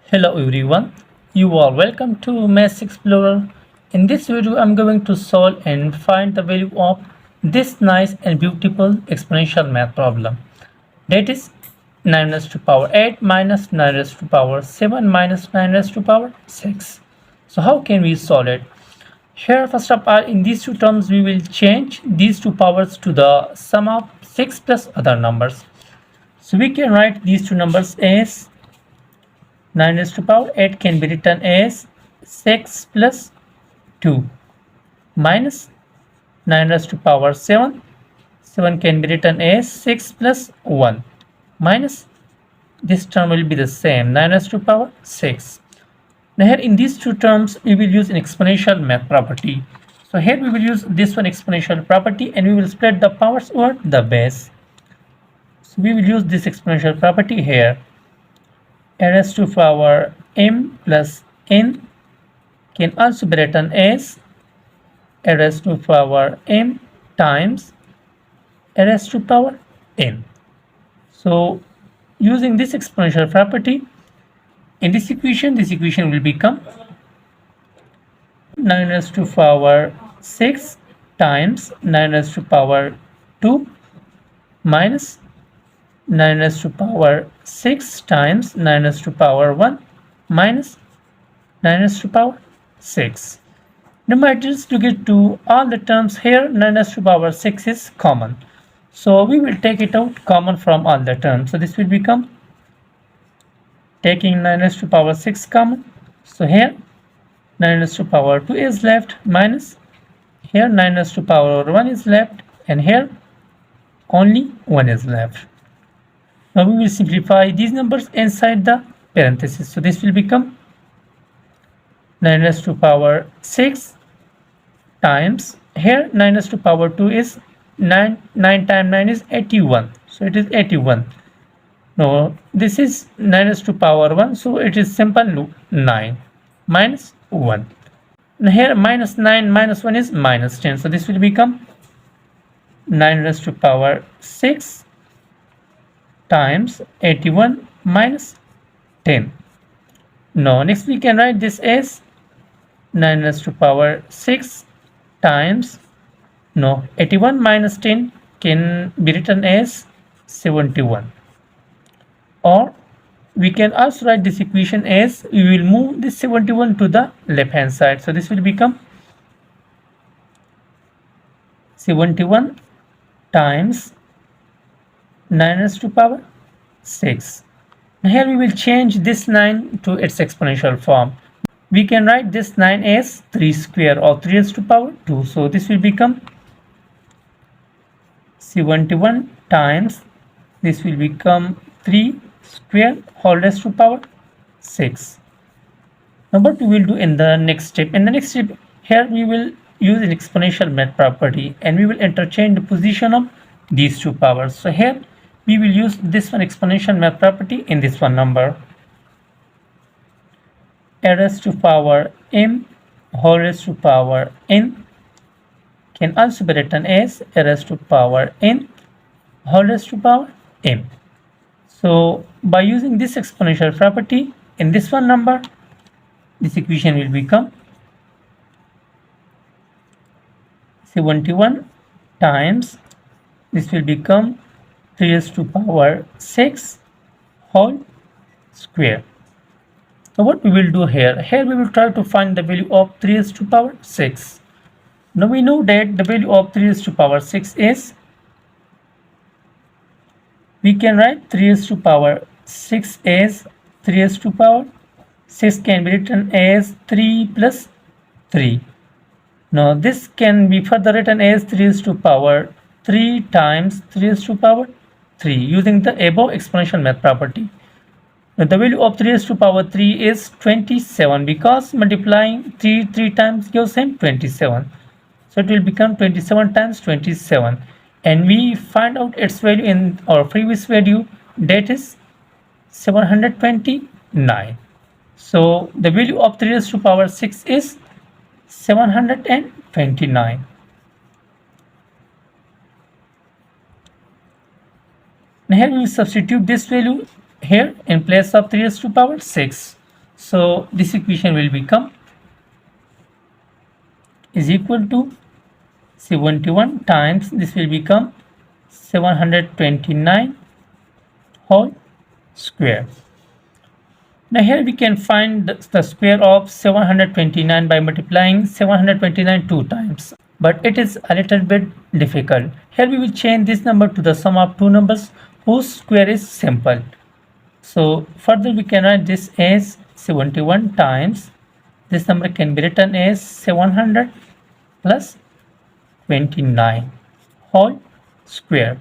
Hello everyone, you are welcome to Maths Explorer. In this video, I'm going to solve and find the value of this nice and beautiful exponential math problem. That is 9 raised to power 8 minus 9 raised to power 7 minus 9 raised to power 6. So how can we solve it? Here first of all, in these two terms, we will change these two powers to the sum of 6 plus other numbers. So we can write these two numbers as 9 raised to power 8 can be written as 6 plus 2 minus 9 raised to power 7. 7 can be written as 6 plus 1 minus this term will be the same 9 raised to power 6. Now here in these two terms we will use an exponential math property. So here we will use this one exponential property and we will spread the powers over the base. So we will use this exponential property here. A raised to power m plus n can also be written as a raised to power m times a raised to power n. So using this exponential property, in this equation will become 9 raised to power 6 times 9 raised to power 2 minus 9 raised to power 6 times 9 raised to power 1 minus 9 raised to power 6. Numerators to get to all the terms here, 9 raised to power 6 is common. So we will take it out common from all the terms. So this will become taking 9 raised to power 6 common. So here 9 raised to power 2 is left minus here 9 raised to power 1 is left and here only 1 is left. Now we will simplify these numbers inside the parentheses. So this will become 9 raised to power 6 times here 9 raised to power 2 is 9 times 9 is 81. So it is 81. No, this is 9 raised to power 1. So it is simple 9 minus 1. Now here minus 9 minus 1 is minus 10. So this will become 9 raised to power 6 times 81 minus 10. Now next we can write this as 9 raised to power 6 times 81 minus 10 can be written as 71, or we can also write this equation as we will move this 71 to the left hand side. So this will become 71 times 9 raised to power 6. Now here we will change this 9 to its exponential form. We can write this 9 as 3 square or 3 raised to power 2. So this will become 71 times this will become 3 square whole raised to power 6. Now what we will do in the next step? In the next step here we will use an exponential math property and we will interchange the position of these two powers. So here we will use this one exponential math property in this one number. A raised to power m whole raised to power n can also be written as a raised to power n whole raised to power m. So by using this exponential property in this one number, this equation will become 71 times this will become 3 raised to power 6 whole square. So what we will do here? Here we will try to find the value of 3 raised to power 6. Now we know that the value of 3 raised to power 6 is, we can write 3 raised to power 6 as 3 raised to power 6 can be written as 3 plus 3. Now this can be further written as 3 raised to power 3 times 3 raised to power 3 using the above exponential math property. Now the value of 3 raised to power 3 is 27 because multiplying 3 times gives him 27. So it will become 27 times 27 and we find out its value in our previous video, that is 729. So the value of 3 raised to power 6 is 729. Now here we will substitute this value here in place of 3 raised to power 6. So this equation will become is equal to 71 times this will become 729 whole square. Now here we can find the square of 729 by multiplying 729 two times, but it is a little bit difficult. Here we will change this number to the sum of two numbers whose square is simple. So further we can write this as 71 times this number can be written as 700 plus 29 whole square.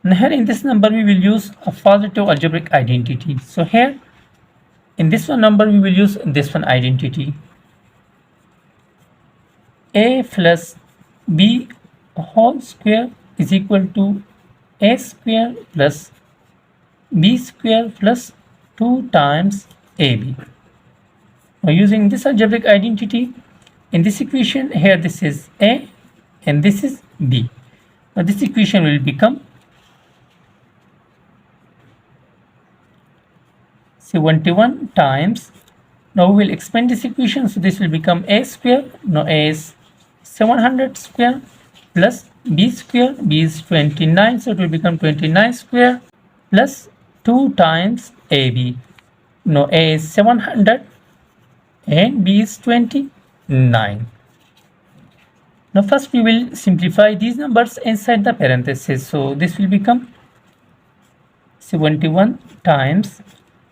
Now here in this number we will use a positive algebraic identity. So here in this one number we will use this one identity. A plus b whole square is equal to a square plus b square plus 2 times ab. Now using this algebraic identity in this equation, here this is a and this is b. Now this equation will become 71 times. Now we will expand this equation, so this will become a square. Now a is 700 square plus b square. B is 29, so it will become 29 square plus 2 times ab. Now a is 700 and b is 29. Now first we will simplify these numbers inside the parentheses. So this will become 71 times.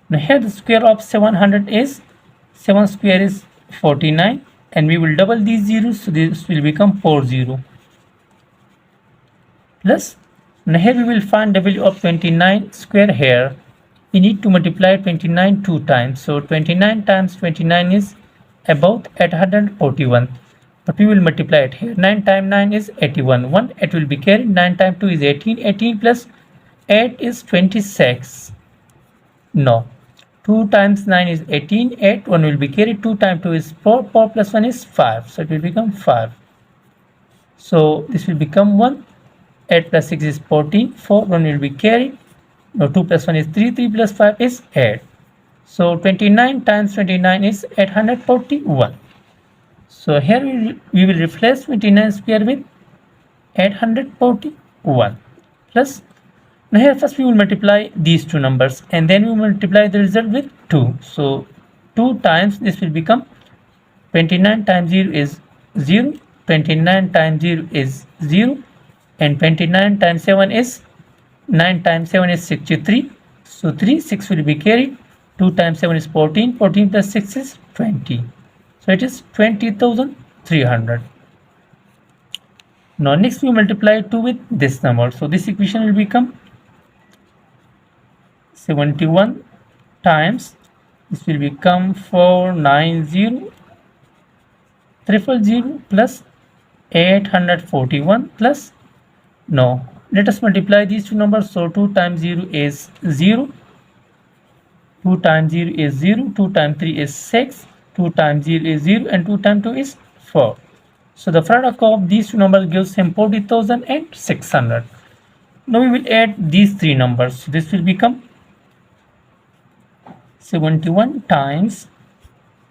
Now here the square of 700 is 7 square is 49 and we will double these zeros, so this will become 40 plus. Now here we will find the value of 29 square. Here we need to multiply 29 two times, so 29 times 29 is about 841, but we will multiply it here. 9 times 9 is 81, 1 8 will be carried. 9 times 2 is 18, 18 plus 8 is 26. No, 2 times 9 is 18, 8 1 will be carried. 2 times 2 is 4, 4 plus 1 is 5, so it will become 5. So this will become 1, 8 plus 6 is 14, 4 1 will be carried. Now 2 plus 1 is 3, 3 plus 5 is 8. So 29 times 29 is 841. So here we will replace 29 square with 841 plus. Now here first we will multiply these two numbers and then we will multiply the result with 2. So 2 times this will become 29 times 0 is 0, 29 times 0 is 0, and 29 times 7 is 9 times 7 is 63. So 3, 6 will be carried. 2 times 7 is 14, 14 plus 6 is 20. So it is 20,300. Now next we multiply 2 with this number. So this equation will become 71 times this will become 490 000 plus 841 plus. Now let us multiply these two numbers. So 2 times 0 is 0, 2 times 0 is 0, 2 times 3 is 6, 2 times 0 is 0, and 2 times 2 is 4. So the product of these two numbers gives him 40,600. Now we will add these three numbers. So this will become 71 times.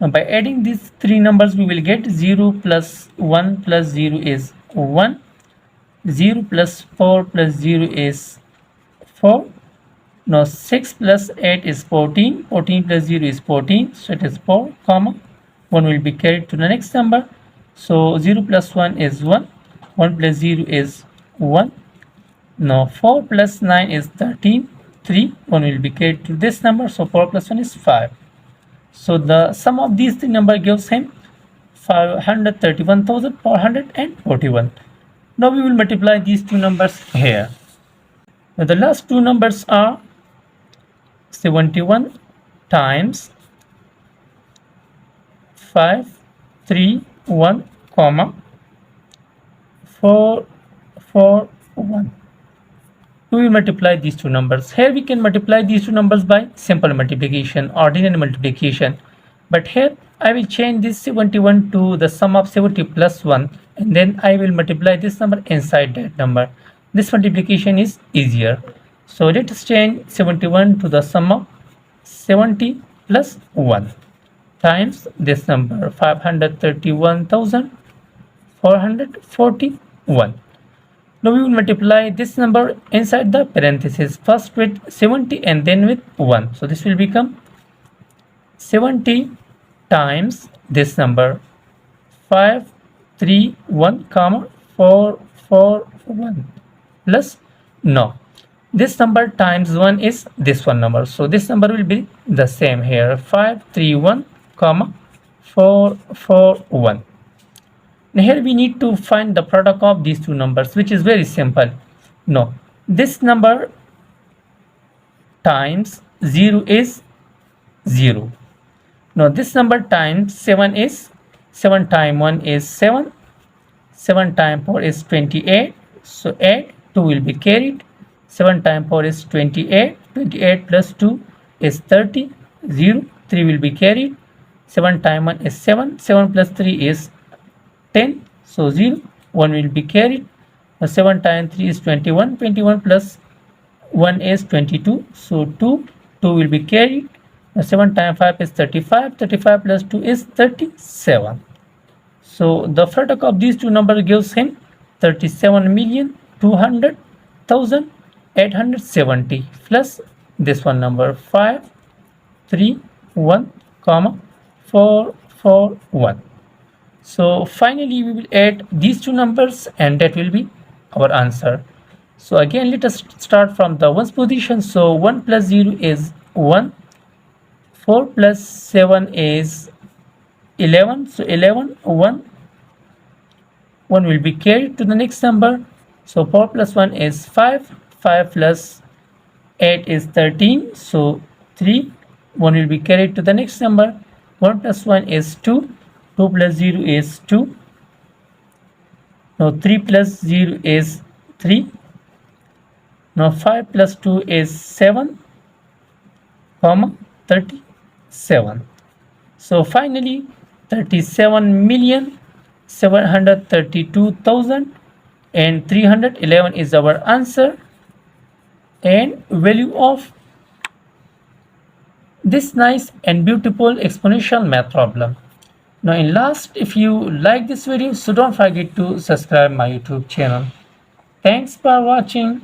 Now by adding these three numbers we will get 0 plus 1 plus 0 is 1, 0 plus 4 plus 0 is 4. Now 6 plus 8 is 14, 14 plus 0 is 14, so it is 4 comma 1 will be carried to the next number. So 0 plus 1 is 1, 1 plus 0 is 1. Now 4 plus 9 is 13, 3, 1 will be carried to this number, so 4 plus 1 is 5. So the sum of these three numbers gives him 531,441. Now we will multiply these two numbers here. Now the last two numbers are 71 times 531 comma 441. We will multiply these two numbers. Here we can multiply these two numbers by simple multiplication, ordinary multiplication, but here I will change this 71 to the sum of 70 plus 1 and then I will multiply this number inside that number. This multiplication is easier. So let us change 71 to the sum of 70 plus 1 times this number 531,441. Now we will multiply this number inside the parenthesis, first with 70 and then with 1. So this will become 70 times this number 531 comma 441 plus, no, this number times 1 is this one number, so this number will be the same here, 531 comma 441. Now here we need to find the product of these two numbers, which is very simple. No, this number times 0 is 0. Now this number times 7 is 7 times 1 is 7, 7 times 4 is 28, so 8, 2 will be carried, 7 times 4 is 28, 28 plus 2 is 30, 0, 3 will be carried, 7 times 1 is 7, 7 plus 3 is 10, so 0, 1 will be carried, 7 times 3 is 21, 21 plus 1 is 22, so 2 will be carried, 7 times 5 is 35, 35 plus 2 is 37. So the product of these two numbers gives him 37,200,870 plus this one number 531 comma 441. So finally we will add these two numbers and that will be our answer. So again let us start from the ones position. So 1 plus 0 is 1, 4 plus 7 is 11, so 11, 1 will be carried to the next number, so 4 plus 1 is 5, 5 plus 8 is 13, so 3, 1 will be carried to the next number, 1 plus 1 is 2, 2 plus 0 is 2, now 3 plus 0 is 3, now 5 plus 2 is 7, comma 37. So finally 37,732,311 is our answer and value of this nice and beautiful exponential math problem. Now in last, if you like this video, so don't forget to subscribe my YouTube channel. Thanks for watching.